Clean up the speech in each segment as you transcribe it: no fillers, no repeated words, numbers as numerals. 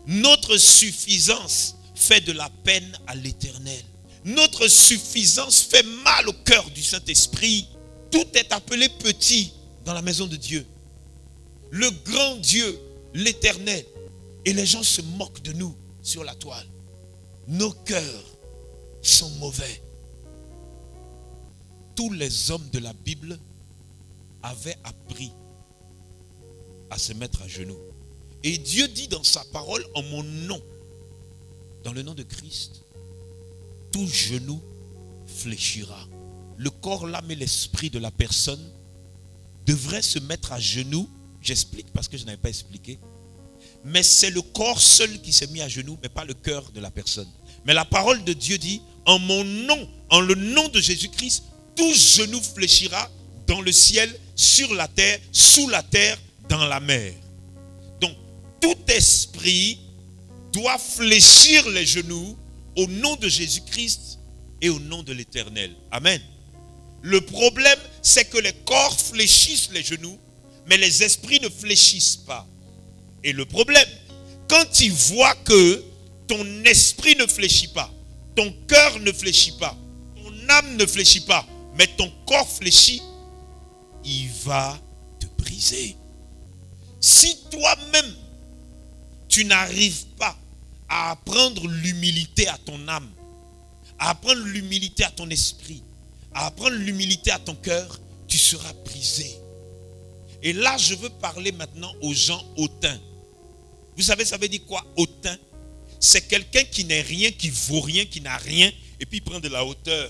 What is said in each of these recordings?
Notre suffisance fait de la peine à l'Éternel. Notre suffisance fait mal au cœur du Saint-Esprit. Tout est appelé petit dans la maison de Dieu. Le grand Dieu, l'Éternel. Et les gens se moquent de nous sur la toile. Nos cœurs sont mauvais. Tous les hommes de la Bible avaient appris à se mettre à genoux. Et Dieu dit dans sa parole, en mon nom, dans le nom de Christ, tout genou fléchira. Le corps, l'âme et l'esprit de la personne devraient se mettre à genoux. J'explique parce que je n'avais pas expliqué. Mais c'est le corps seul qui s'est mis à genoux, mais pas le cœur de la personne. Mais la parole de Dieu dit, en mon nom, en le nom de Jésus-Christ, tout genou fléchira dans le ciel, sur la terre, sous la terre, dans la mer. Donc, tout esprit doit fléchir les genoux au nom de Jésus-Christ et au nom de l'Éternel. Amen. Le problème, c'est que les corps fléchissent les genoux, mais les esprits ne fléchissent pas. Et le problème, quand ils voient que ton esprit ne fléchit pas, ton cœur ne fléchit pas, ton âme ne fléchit pas, mais ton corps fléchit, il va te briser. Si toi-même, tu n'arrives pas à apprendre l'humilité à ton âme, à apprendre l'humilité à ton esprit, à apprendre l'humilité à ton cœur, tu seras brisé. Et là, je veux parler maintenant aux gens hautains. Vous savez, ça veut dire quoi, hautain? C'est quelqu'un qui n'est rien, qui vaut rien, qui n'a rien, et puis il prend de la hauteur.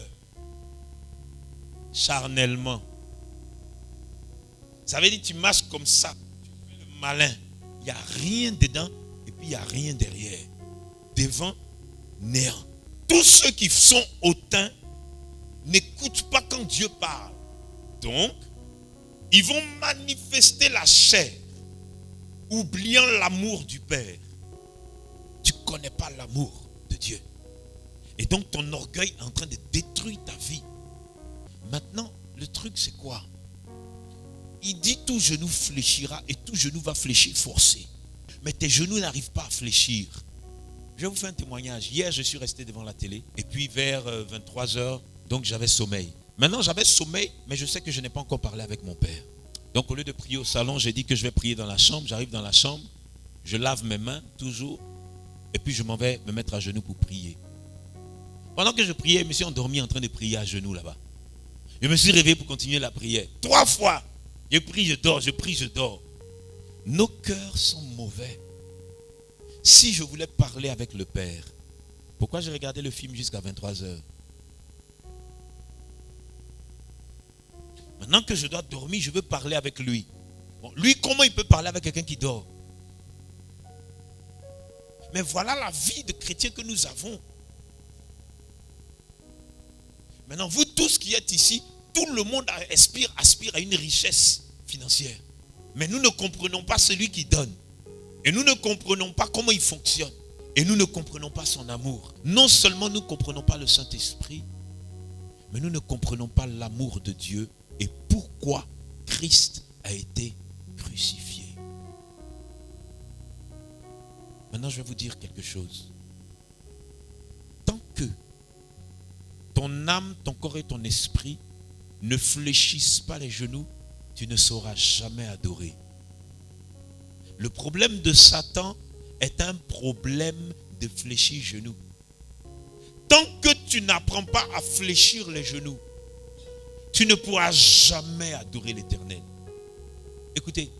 Charnellement. Ça veut dire que tu marches comme ça, tu fais le malin. Il n'y a rien dedans, et puis il n'y a rien derrière. Devant, néant. Tous ceux qui sont hautains n'écoutent pas quand Dieu parle. Donc, ils vont manifester la chair, oubliant l'amour du Père. Tu ne connais pas l'amour de Dieu. Et donc ton orgueil est en train de détruire ta vie. Maintenant, le truc c'est quoi? Il dit tout genou fléchira et tout genou va fléchir forcé. Mais tes genoux n'arrivent pas à fléchir. Je vais vous faire un témoignage. Hier, je suis resté devant la télé. Et puis vers 23h, donc j'avais sommeil. Maintenant, j'avais sommeil, mais je sais que je n'ai pas encore parlé avec mon père. Donc au lieu de prier au salon, j'ai dit que je vais prier dans la chambre. J'arrive dans la chambre, je lave mes mains toujours. Et puis je m'en vais me mettre à genoux pour prier. Pendant que je priais, je me suis endormi en train de prier à genoux là-bas. Je me suis réveillé pour continuer la prière. 3 fois. Je prie, je dors, je prie, je dors. Nos cœurs sont mauvais. Si je voulais parler avec le Père, pourquoi j'ai regardé le film jusqu'à 23h? Maintenant que je dois dormir, je veux parler avec lui. Bon, lui, comment il peut parler avec quelqu'un qui dort? Mais voilà la vie de chrétien que nous avons. Maintenant, vous tous qui êtes ici, tout le monde aspire à une richesse financière. Mais nous ne comprenons pas celui qui donne. Et nous ne comprenons pas comment il fonctionne. Et nous ne comprenons pas son amour. Non seulement nous ne comprenons pas le Saint-Esprit, mais nous ne comprenons pas l'amour de Dieu et pourquoi Christ a été crucifié. Maintenant, je vais vous dire quelque chose. Tant que ton âme, ton corps et ton esprit ne fléchissent pas les genoux, tu ne sauras jamais adorer. Le problème de Satan est un problème de fléchir genoux. Tant que tu n'apprends pas à fléchir les genoux, tu ne pourras jamais adorer l'Éternel. Écoutez,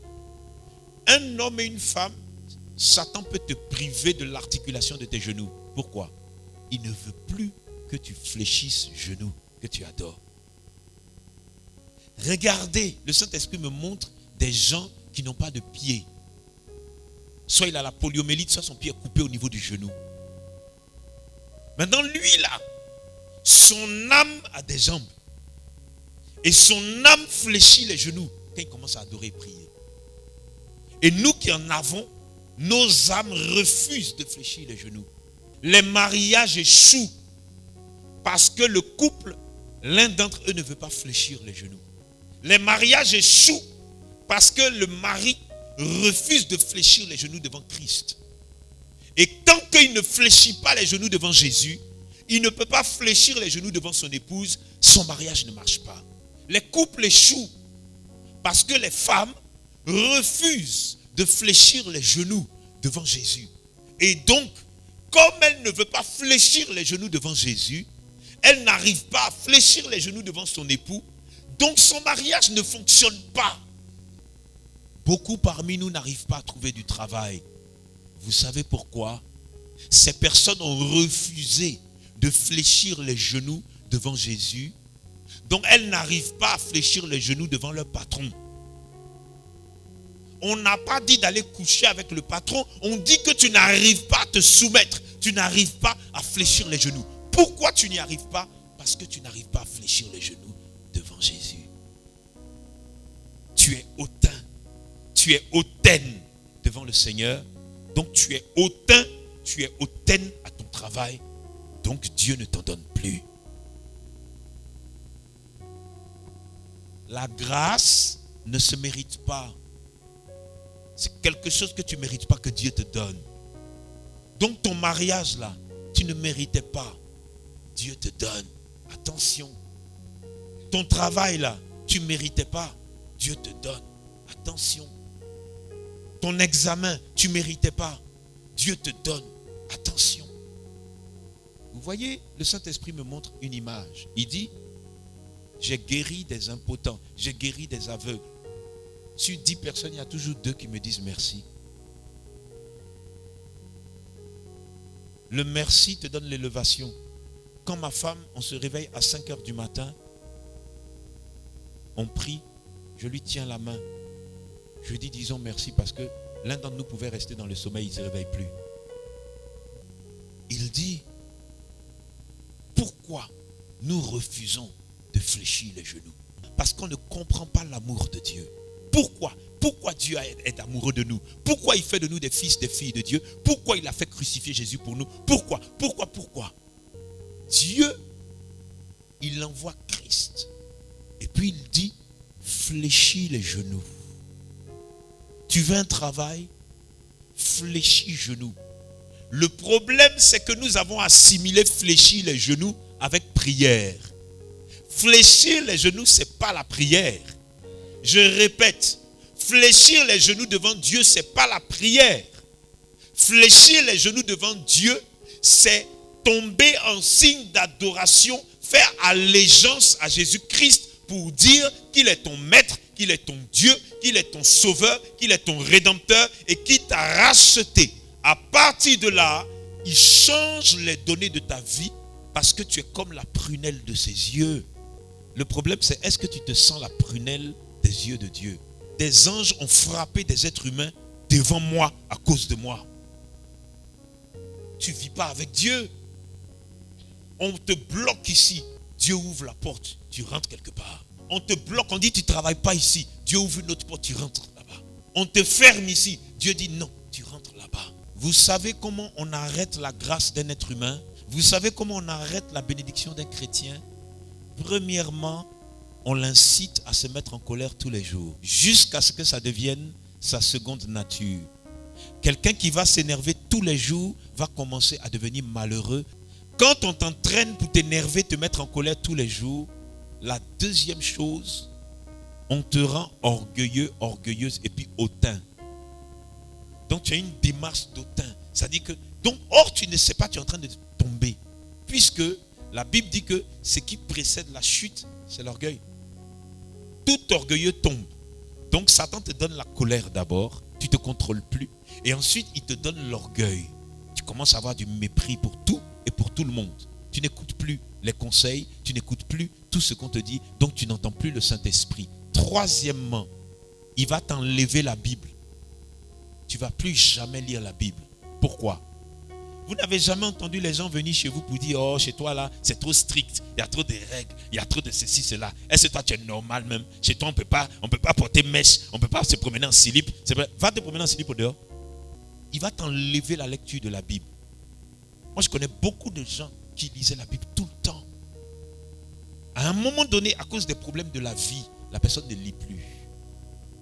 un homme et une femme, Satan peut te priver de l'articulation de tes genoux. Pourquoi? Il ne veut plus que tu fléchisses genoux, que tu adores. Regardez, le Saint-Esprit me montre des gens qui n'ont pas de pied. Soit il a la poliomyélite, soit son pied est coupé au niveau du genou. Maintenant, lui là, son âme a des jambes. Et son âme fléchit les genoux quand il commence à adorer et prier. Et nous qui en avons, nos âmes refusent de fléchir les genoux. Les mariages échouent parce que le couple, l'un d'entre eux ne veut pas fléchir les genoux. Les mariages échouent parce que le mari refuse de fléchir les genoux devant Christ. Et tant qu'il ne fléchit pas les genoux devant Jésus, il ne peut pas fléchir les genoux devant son épouse, son mariage ne marche pas. Les couples échouent parce que les femmes refusent de fléchir les genoux devant Jésus. Et donc, comme elle ne veut pas fléchir les genoux devant Jésus, elle n'arrive pas à fléchir les genoux devant son époux, donc son mariage ne fonctionne pas. Beaucoup parmi nous n'arrivent pas à trouver du travail. Vous savez pourquoi? Ces personnes ont refusé de fléchir les genoux devant Jésus. Donc elles n'arrivent pas à fléchir les genoux devant leur patron. On n'a pas dit d'aller coucher avec le patron. On dit que tu n'arrives pas à te soumettre. Tu n'arrives pas à fléchir les genoux. Pourquoi tu n'y arrives pas? Parce que tu n'arrives pas à fléchir les genoux devant Jésus. Tu es hautain. Tu es hautaine devant le Seigneur. Donc tu es hautain. Tu es hautaine à ton travail. Donc Dieu ne t'en donne plus. La grâce ne se mérite pas. C'est quelque chose que tu ne mérites pas que Dieu te donne. Donc ton mariage là, tu ne méritais pas. Dieu te donne. Attention. Ton travail là, tu ne méritais pas. Dieu te donne. Attention. Ton examen, tu ne méritais pas. Dieu te donne. Attention. Vous voyez, le Saint-Esprit me montre une image. Il dit, j'ai guéri des impotents, j'ai guéri des aveugles. Sur 10 personnes, il y a toujours 2 qui me disent merci. Le merci te donne l'élévation. Quand ma femme, on se réveille à 5 heures du matin, on prie, je lui tiens la main. Je lui dis, disons merci parce que l'un d'entre nous pouvait rester dans le sommeil, il ne se réveille plus. Il dit, pourquoi nous refusons de fléchir les genoux? Parce qu'on ne comprend pas l'amour de Dieu. Pourquoi? Pourquoi Dieu est amoureux de nous? Pourquoi il fait de nous des fils, des filles de Dieu? Pourquoi il a fait crucifier Jésus pour nous? Pourquoi? Pourquoi? Dieu, il envoie Christ. Et puis il dit, fléchis les genoux. Tu veux un travail? Fléchis genoux. Le problème, c'est que nous avons assimilé fléchir les genoux avec prière. Fléchir les genoux, ce n'est pas la prière. Je répète, fléchir les genoux devant Dieu, ce n'est pas la prière. Fléchir les genoux devant Dieu, c'est tomber en signe d'adoration, faire allégeance à Jésus-Christ pour dire qu'il est ton maître, qu'il est ton Dieu, qu'il est ton sauveur, qu'il est ton rédempteur et qu'il t'a racheté. À partir de là, il change les données de ta vie parce que tu es comme la prunelle de ses yeux. Le problème, c'est est-ce que tu te sens la prunelle des yeux de Dieu? Des anges ont frappé des êtres humains devant moi à cause de moi. Tu ne vis pas avec Dieu. On te bloque ici. Dieu ouvre la porte. Tu rentres quelque part. On te bloque. On dit tu ne travailles pas ici. Dieu ouvre une autre porte. Tu rentres là-bas. On te ferme ici. Dieu dit non. Tu rentres là-bas. Vous savez comment on arrête la grâce d'un être humain? Vous savez comment on arrête la bénédiction d'un chrétien? Premièrement, on l'incite à se mettre en colère tous les jours, jusqu'à ce que ça devienne sa seconde nature. Quelqu'un qui va s'énerver tous les jours va commencer à devenir malheureux. Quand on t'entraîne pour t'énerver, te mettre en colère tous les jours, la deuxième chose, on te rend orgueilleux, orgueilleuse et puis hautain. Donc tu as une démarche d'autant. Ça dit que, donc, or tu ne sais pas, tu es en train de tomber. Puisque la Bible dit que ce qui précède la chute, c'est l'orgueil. Tout orgueilleux tombe. Donc Satan te donne la colère d'abord, tu ne te contrôles plus. Et ensuite, il te donne l'orgueil. Tu commences à avoir du mépris pour tout et pour tout le monde. Tu n'écoutes plus les conseils, tu n'écoutes plus tout ce qu'on te dit, donc tu n'entends plus le Saint-Esprit. Troisièmement, il va t'enlever la Bible. Tu ne vas plus jamais lire la Bible. Pourquoi? Vous n'avez jamais entendu les gens venir chez vous pour dire, oh, chez toi là, c'est trop strict, il y a trop de règles, il y a trop de ceci, cela. Est-ce que toi tu es normal même? Chez toi, on ne peut pas porter mèche, on ne peut pas se promener en slip. Va te promener en slip au dehors. Il va t'enlever la lecture de la Bible. Moi, je connais beaucoup de gens qui lisaient la Bible tout le temps. À un moment donné, à cause des problèmes de la vie, la personne ne lit plus.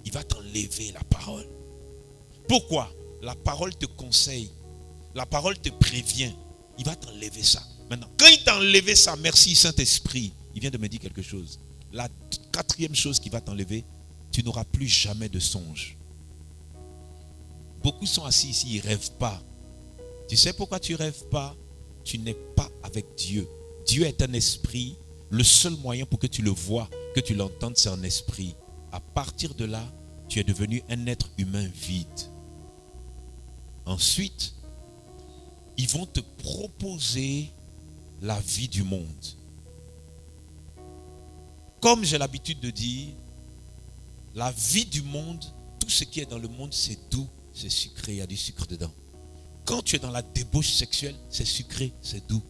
Il va t'enlever la parole. Pourquoi? La parole te conseille. La parole te prévient. Il va t'enlever ça. Maintenant, quand il t'a enlevé ça, merci Saint-Esprit, il vient de me dire quelque chose. La quatrième chose qui va t'enlever, tu n'auras plus jamais de songe. Beaucoup sont assis ici, ils ne rêvent pas. Tu sais pourquoi tu ne rêves pas? Tu n'es pas avec Dieu. Dieu est un esprit. Le seul moyen pour que tu le vois, que tu l'entendes, c'est un esprit. À partir de là, tu es devenu un être humain vide. Ensuite, ils vont te proposer la vie du monde. Comme j'ai l'habitude de dire, la vie du monde, tout ce qui est dans le monde, c'est doux, c'est sucré, il y a du sucre dedans. Quand tu es dans la débauche sexuelle, c'est sucré, c'est doux.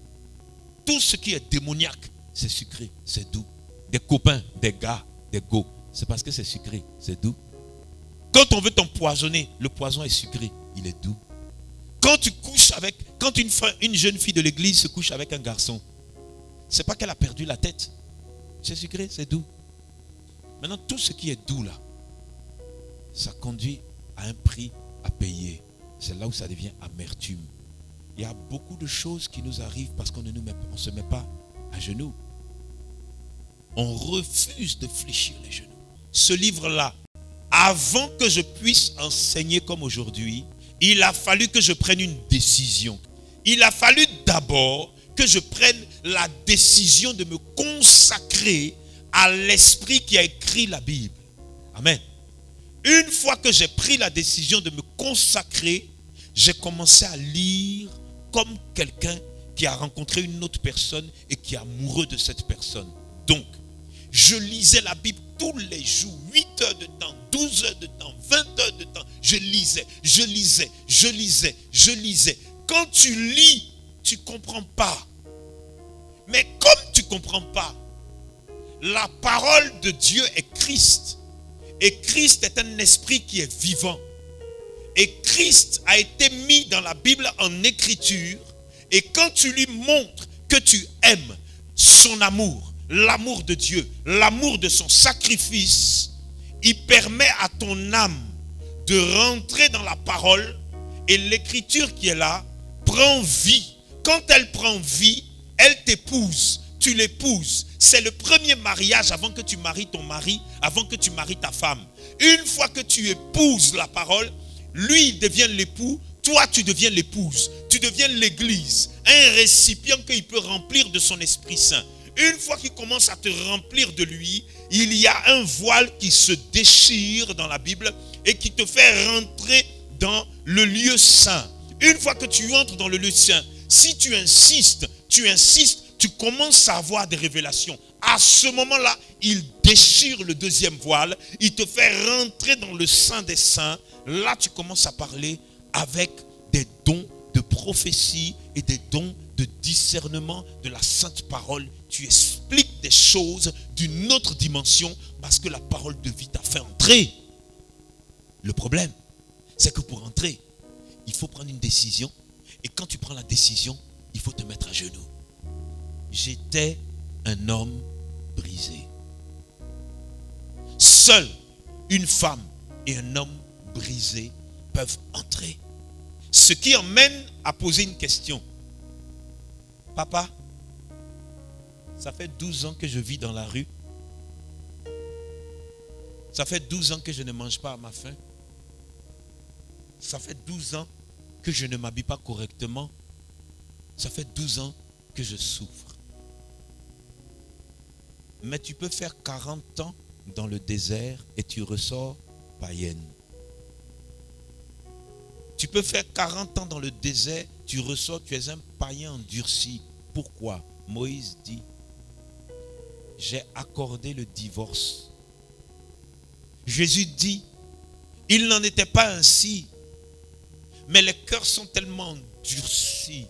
Tout ce qui est démoniaque, c'est sucré, c'est doux. Des copains, des gars, des go, c'est parce que c'est sucré, c'est doux. Quand on veut t'empoisonner, le poison est sucré, il est doux. Quand tu couches avec, quand une jeune fille de l'église se couche avec un garçon, c'est pas qu'elle a perdu la tête. C'est sucré, c'est doux. Maintenant, tout ce qui est doux là, ça conduit à un prix à payer. C'est là où ça devient amertume. Il y a beaucoup de choses qui nous arrivent parce qu'on ne se met pas à genoux. On refuse de fléchir les genoux. Ce livre-là, avant que je puisse enseigner comme aujourd'hui, il a fallu que je prenne une décision. Il a fallu d'abord que je prenne la décision de me consacrer à l'esprit qui a écrit la Bible. Amen. Une fois que j'ai pris la décision de me consacrer, j'ai commencé à lire comme quelqu'un qui a rencontré une autre personne et qui est amoureux de cette personne. Donc, je lisais la Bible tous les jours, 8 heures de temps, 12 heures de temps, 20 heures de temps. Je lisais. Quand tu lis, tu ne comprends pas. Mais comme tu ne comprends pas, la parole de Dieu est Christ. Et Christ est un esprit qui est vivant. Et Christ a été mis dans la Bible en écriture. Et quand tu lui montres que tu aimes son amour, l'amour de Dieu, l'amour de son sacrifice, il permet à ton âme de rentrer dans la parole. Et l'écriture qui est là prend vie. Quand elle prend vie, elle t'épouse. Tu l'épouses. C'est le premier mariage avant que tu maries ton mari, avant que tu maries ta femme. Une fois que tu épouses la parole, lui il devient l'époux, toi tu deviens l'épouse. Tu deviens l'église, un récipient qu'il peut remplir de son Esprit Saint. Une fois qu'il commence à te remplir de lui, il y a un voile qui se déchire dans la Bible et qui te fait rentrer dans le lieu saint. Une fois que tu entres dans le lieu saint, si tu insistes, tu commences à avoir des révélations. À ce moment-là, il déchire le deuxième voile, il te fait rentrer dans le Saint des Saints. Là, tu commences à parler avec des dons de prophétie et des dons de discernement de la sainte parole. Tu expliques des choses d'une autre dimension parce que la parole de vie t'a fait entrer. Le problème, c'est que pour entrer, il faut prendre une décision. Et quand tu prends la décision, il faut te mettre à genoux. J'étais un homme brisé. Seule une femme et un homme brisé peuvent entrer. Ce qui emmène à poser une question. Papa, ça fait 12 ans que je vis dans la rue. Ça fait 12 ans que je ne mange pas à ma faim. Ça fait 12 ans que je ne m'habille pas correctement. Ça fait 12 ans que je souffre. Mais tu peux faire 40 ans dans le désert et tu ressors païenne. Tu peux faire 40 ans dans le désert, tu ressors, tu es un païen endurci. Pourquoi? Moïse dit, j'ai accordé le divorce. Jésus dit, il n'en était pas ainsi. Mais les cœurs sont tellement endurcis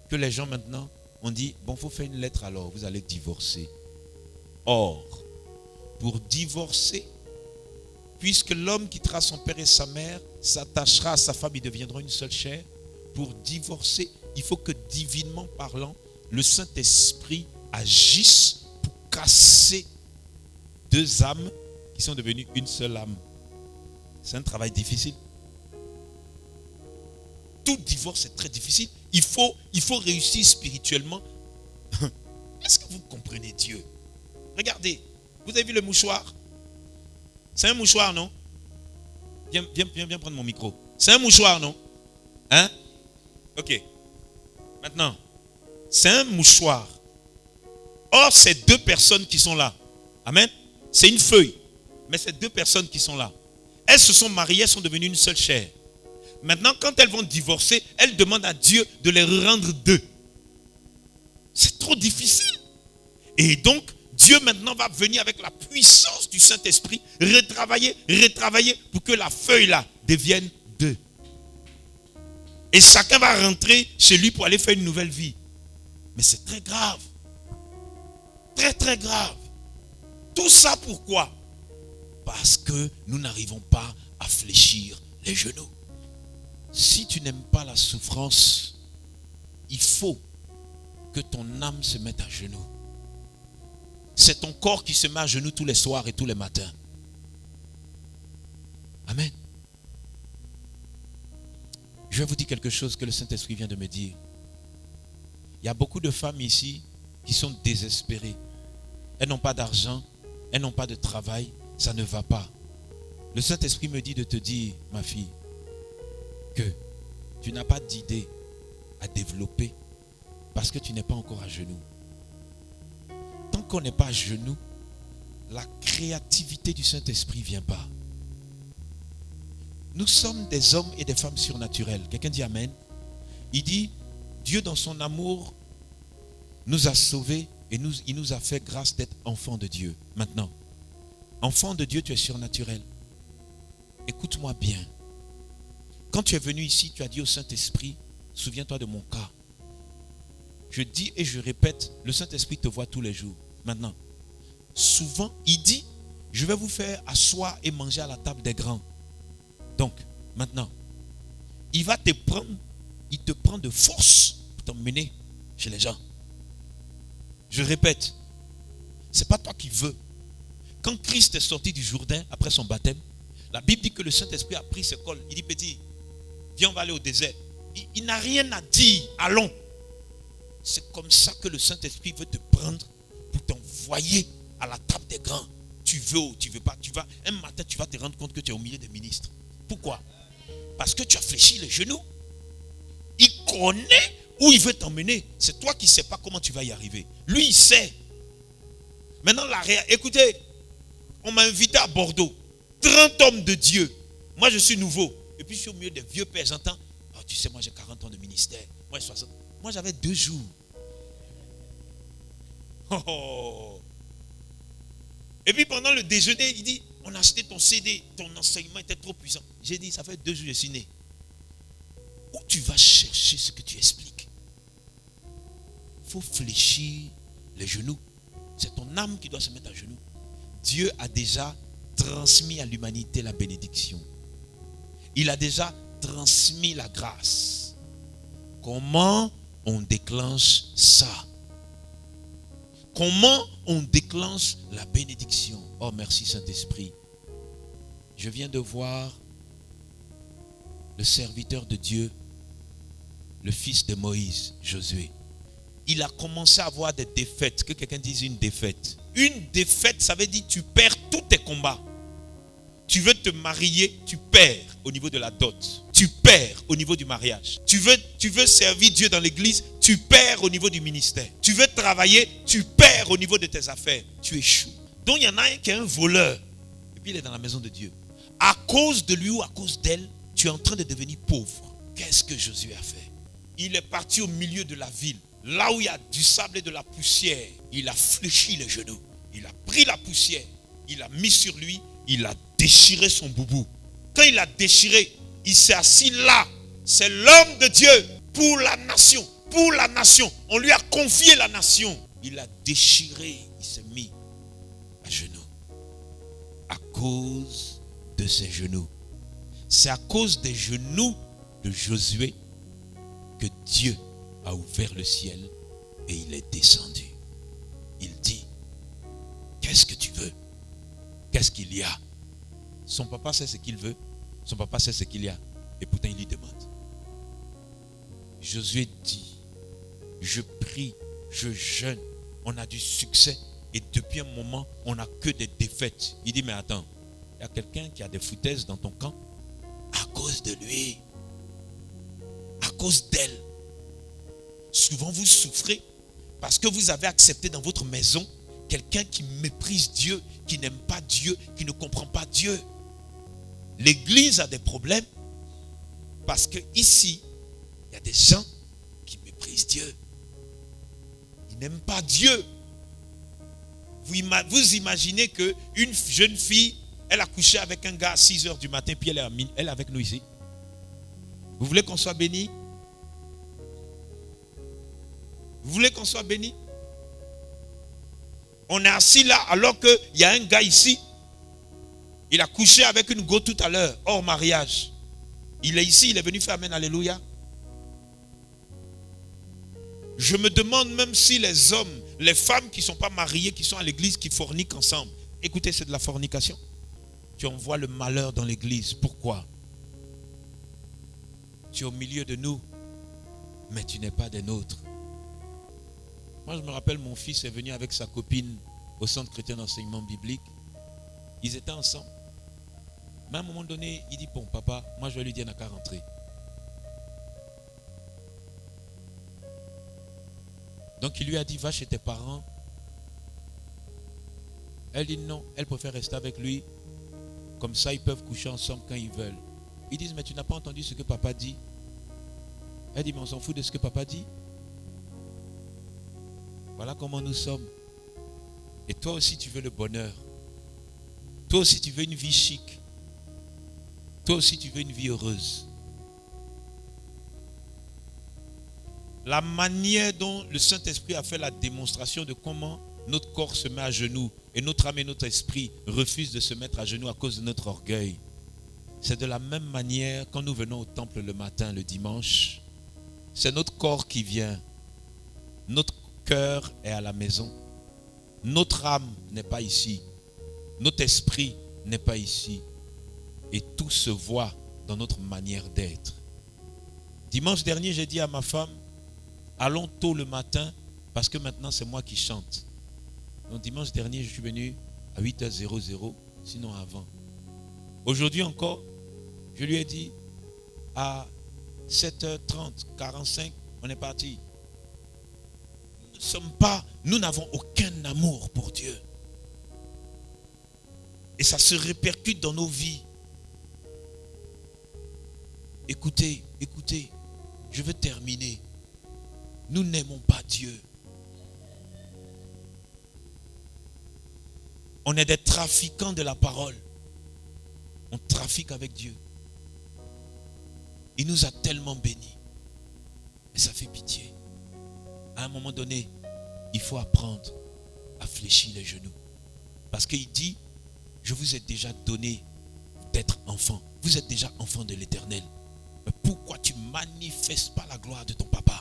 que les gens maintenant ont dit, bon, il faut faire une lettre alors, vous allez divorcer. Or, pour divorcer, puisque l'homme quittera son père et sa mère, s'attachera à sa femme, ils deviendront une seule chair. Pour divorcer, il faut que divinement parlant, le Saint-Esprit agisse pour casser deux âmes qui sont devenues une seule âme. C'est un travail difficile. tout divorce est très difficile. Il faut réussir spirituellement. Est-ce que vous comprenez Dieu? Regardez, vous avez vu le mouchoir? C'est un mouchoir, non? Viens prendre mon micro. C'est un mouchoir, non? Hein? Ok. Maintenant, c'est un mouchoir. Or, c'est deux personnes qui sont là. Amen. C'est une feuille. Mais c'est deux personnes qui sont là. Elles se sont mariées, elles sont devenues une seule chair. Maintenant, quand elles vont divorcer, elles demandent à Dieu de les rendre deux. C'est trop difficile. Et donc, Dieu maintenant va venir avec la puissance du Saint-Esprit, retravailler pour que la feuille là devienne deux. Et chacun va rentrer chez lui pour aller faire une nouvelle vie. Mais c'est très grave. Très très grave. Tout ça pourquoi? Parce que nous n'arrivons pas à fléchir les genoux. Si tu n'aimes pas la souffrance, il faut que ton âme se mette à genoux. C'est ton corps qui se met à genoux tous les soirs et tous les matins. Amen. Je vais vous dire quelque chose que le Saint-Esprit vient de me dire. Il y a beaucoup de femmes ici qui sont désespérées. Elles n'ont pas d'argent, elles n'ont pas de travail, ça ne va pas. Le Saint-Esprit me dit de te dire, ma fille, que tu n'as pas d'idée à développer parce que tu n'es pas encore à genoux. Tant qu'on n'est pas à genoux, la créativité du Saint-Esprit ne vient pas. Nous sommes des hommes et des femmes surnaturels. Quelqu'un dit Amen. Il dit, Dieu dans son amour nous a sauvés et il nous a fait grâce d'être enfants de Dieu. Maintenant, enfant de Dieu, tu es surnaturel. Écoute-moi bien. Quand tu es venu ici, tu as dit au Saint-Esprit, souviens-toi de mon cas. Je dis et je répète, le Saint-Esprit te voit tous les jours. Maintenant, souvent, il dit, je vais vous faire asseoir et manger à la table des grands. Donc, maintenant, il te prend de force pour t'emmener chez les gens. Je répète, ce n'est pas toi qui veux. Quand Christ est sorti du Jourdain après son baptême, la Bible dit que le Saint-Esprit a pris ses cols. Il dit, petit, viens, on va aller au désert. Il n'a rien à dire, allons. C'est comme ça que le Saint-Esprit veut te prendre pour t'envoyer à la table des grands. Tu veux ou tu ne veux pas. Un matin, tu vas te rendre compte que tu es au milieu des ministres. Pourquoi? Parce que tu as fléchi les genoux. Il connaît où il veut t'emmener. C'est toi qui ne sais pas comment tu vas y arriver. Lui, il sait. Maintenant, écoutez, on m'a invité à Bordeaux. 30 hommes de Dieu. Moi, je suis nouveau. Et puis, je suis au milieu des vieux pères. J'entends, oh, tu sais, moi, j'ai 40 ans de ministère. Moi, 60. Moi, j'avais 2 jours. Oh. Et puis, pendant le déjeuner, il dit, on a acheté ton CD. Ton enseignement était trop puissant. J'ai dit, ça fait 2 jours que je suis né. Où tu vas chercher ce que tu expliques? Il faut fléchir les genoux. C'est ton âme qui doit se mettre à genoux. Dieu a déjà transmis à l'humanité la bénédiction. Il a déjà transmis la grâce. Comment on déclenche ça? Comment on déclenche la bénédiction? Oh, merci Saint-Esprit. Je viens de voir le serviteur de Dieu, le fils de Moïse, Josué. Il a commencé à avoir des défaites. Que quelqu'un dise une défaite. Une défaite, ça veut dire tu perds tous tes combats. Tu veux te marier, tu perds au niveau de la dot. Tu perds au niveau du mariage. Tu veux servir Dieu dans l'église, tu perds au niveau du ministère. Tu veux travailler, tu perds au niveau de tes affaires. Tu échoues. Donc il y en a un qui est un voleur. Et puis il est dans la maison de Dieu. À cause de lui ou à cause d'elle, tu es en train de devenir pauvre. Qu'est-ce que Josué a fait? Il est parti au milieu de la ville. Là où il y a du sable et de la poussière, il a fléchi les genoux. Il a pris la poussière, il a mis sur lui, il a déchiré son boubou. Quand il a déchiré, il s'est assis là. C'est l'homme de Dieu pour la nation. Pour la nation. On lui a confié la nation. Il a déchiré, il s'est mis à genoux. À cause de ses genoux. C'est à cause des genoux de Josué que Dieu a ouvert le ciel et il est descendu. Il dit, qu'est-ce que tu veux? Qu'est-ce qu'il y a? Son papa sait ce qu'il veut. Son papa sait ce qu'il y a. Et pourtant il lui demande. Josué dit, je prie, je jeûne, on a du succès. Et depuis un moment, on n'a que des défaites. Il dit, mais attends, il y a quelqu'un qui a des foutaises dans ton camp. À cause de lui. À cause d'elle. Souvent vous souffrez parce que vous avez accepté dans votre maison quelqu'un qui méprise Dieu, qui n'aime pas Dieu, qui ne comprend pas Dieu. L'église a des problèmes parce que ici, il y a des gens qui méprisent Dieu. Ils n'aiment pas Dieu. Vous imaginez qu'une jeune fille, elle a couché avec un gars à 6 h du matin, puis elle est avec nous ici. Vous voulez qu'on soit béni? Vous voulez qu'on soit béni? On est assis là alors qu'il y a un gars ici. Il a couché avec une go tout à l'heure, hors mariage. Il est ici, il est venu faire amen, alléluia. Je me demande même si les hommes, les femmes qui ne sont pas mariées, qui sont à l'église, qui forniquent ensemble. Écoutez, c'est de la fornication. Tu envoies le malheur dans l'église. Pourquoi? Tu es au milieu de nous, mais tu n'es pas des nôtres. Moi, je me rappelle, mon fils est venu avec sa copine au centre chrétien d'enseignement biblique. Ils étaient ensemble. Mais à un moment donné, il dit, bon, papa, moi je vais lui dire, n'a qu'à rentrer. Donc il lui a dit, va chez tes parents. Elle dit non, elle préfère rester avec lui. Comme ça, ils peuvent coucher ensemble quand ils veulent. Ils disent, mais tu n'as pas entendu ce que papa dit? Elle dit, mais on s'en fout de ce que papa dit. Voilà comment nous sommes. Et toi aussi, tu veux le bonheur. Toi aussi, tu veux une vie chic. Toi aussi, tu veux une vie heureuse. La manière dont le Saint-Esprit a fait la démonstration de comment notre corps se met à genoux et notre âme et notre esprit refusent de se mettre à genoux à cause de notre orgueil. C'est de la même manière quand nous venons au temple le matin, le dimanche. C'est notre corps qui vient. Notre cœur est à la maison. Notre âme n'est pas ici. Notre esprit n'est pas ici. Et tout se voit dans notre manière d'être. Dimanche dernier, j'ai dit à ma femme, allons tôt le matin parce que maintenant c'est moi qui chante. Donc dimanche dernier, je suis venu à 8h00, sinon avant. Aujourd'hui encore, je lui ai dit à 7h30, 45, on est parti. Nous n'avons aucun amour pour Dieu. Et ça se répercute dans nos vies. Écoutez, écoutez, je veux terminer. Nous n'aimons pas Dieu. On est des trafiquants de la parole. On trafique avec Dieu. Il nous a tellement bénis. Mais ça fait pitié. À un moment donné, il faut apprendre à fléchir les genoux. Parce qu'il dit, je vous ai déjà donné d'être enfant. Vous êtes déjà enfant de l'Éternel. Mais pourquoi tu ne manifestes pas la gloire de ton papa?